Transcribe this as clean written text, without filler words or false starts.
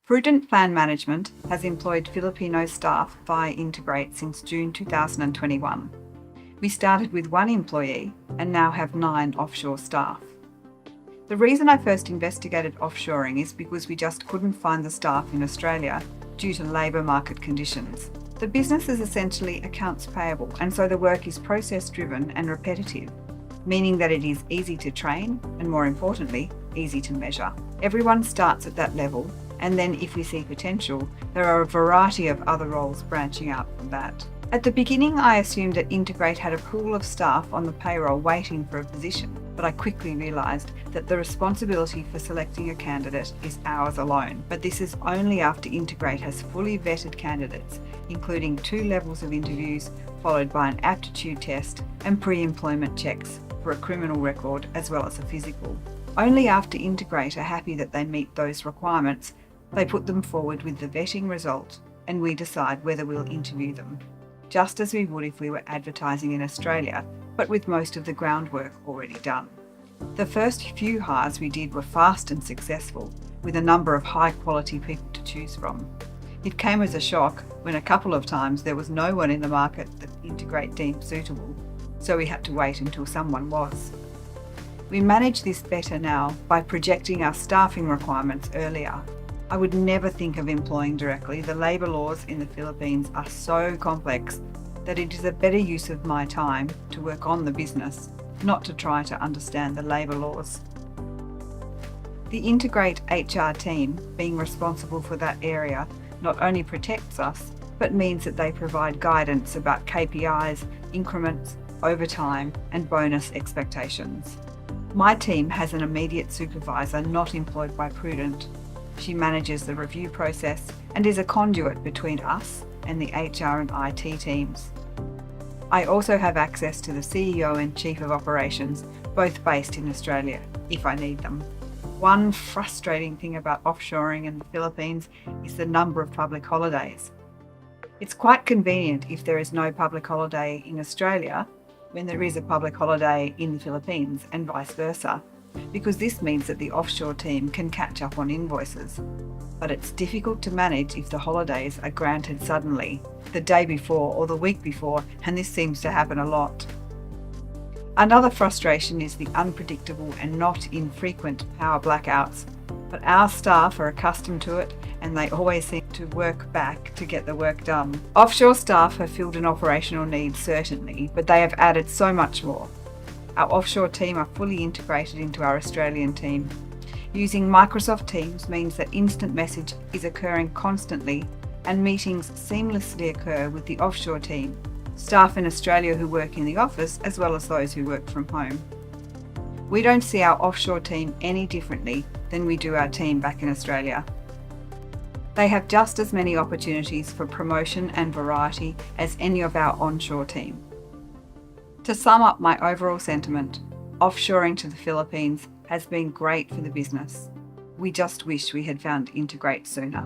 Prudent Plan Management has employed Filipino staff via Intogreat since June 2021. We started with 1 employee and now have 9 offshore staff. The reason I first investigated offshoring is because we just couldn't find the staff in Australia due to labour market conditions. The business is essentially accounts payable, and so the work is process-driven and repetitive, meaning that it is easy to train and, more importantly, easy to measure. Everyone starts at that level, and then if we see potential, there are a variety of other roles branching out from that. At the beginning, I assumed that Intogreat had a pool of staff on the payroll waiting for a position, but I quickly realised that the responsibility for selecting a candidate is ours alone. But this is only after Intogreat has fully vetted candidates, including 2 levels of interviews, followed by an aptitude test and pre-employment checks for a criminal record as well as a physical. Only after Intogreat are happy that they meet those requirements, they put them forward with the vetting result, and we decide whether we'll interview them, just as we would if we were advertising in Australia, but with most of the groundwork already done. The first few hires we did were fast and successful, with a number of high-quality people to choose from. It came as a shock when a couple of times there was no one in the market that Intogreat deemed suitable, so we had to wait until someone was. We manage this better now by projecting our staffing requirements earlier. I would never think of employing directly. The labour laws in the Philippines are so complex that it is a better use of my time to work on the business, not to try to understand the labour laws. The Intogreat HR team, being responsible for that area, not only protects us, but means that they provide guidance about KPIs, increments, overtime, and bonus expectations. My team has an immediate supervisor not employed by Prudent. She manages the review process and is a conduit between us and the HR and IT teams. I also have access to the CEO and Chief of Operations, both based in Australia, if I need them. One frustrating thing about offshoring in the Philippines is the number of public holidays. It's quite convenient if there is no public holiday in Australia when there is a public holiday in the Philippines, and vice versa, because this means that the offshore team can catch up on invoices. But it's difficult to manage if the holidays are granted suddenly, the day before or the week before, and this seems to happen a lot. Another frustration is the unpredictable and not infrequent power blackouts, but our staff are accustomed to it and they always seem to work back to get the work done. Offshore staff have filled an operational need certainly, but they have added so much more. Our offshore team are fully integrated into our Australian team. Using Microsoft Teams means that instant message is occurring constantly and meetings seamlessly occur with the offshore team, staff in Australia who work in the office as well as those who work from home. We don't see our offshore team any differently than we do our team back in Australia. They have just as many opportunities for promotion and variety as any of our onshore team. To sum up my overall sentiment, offshoring to the Philippines has been great for the business. We just wish we had found Intogreat sooner.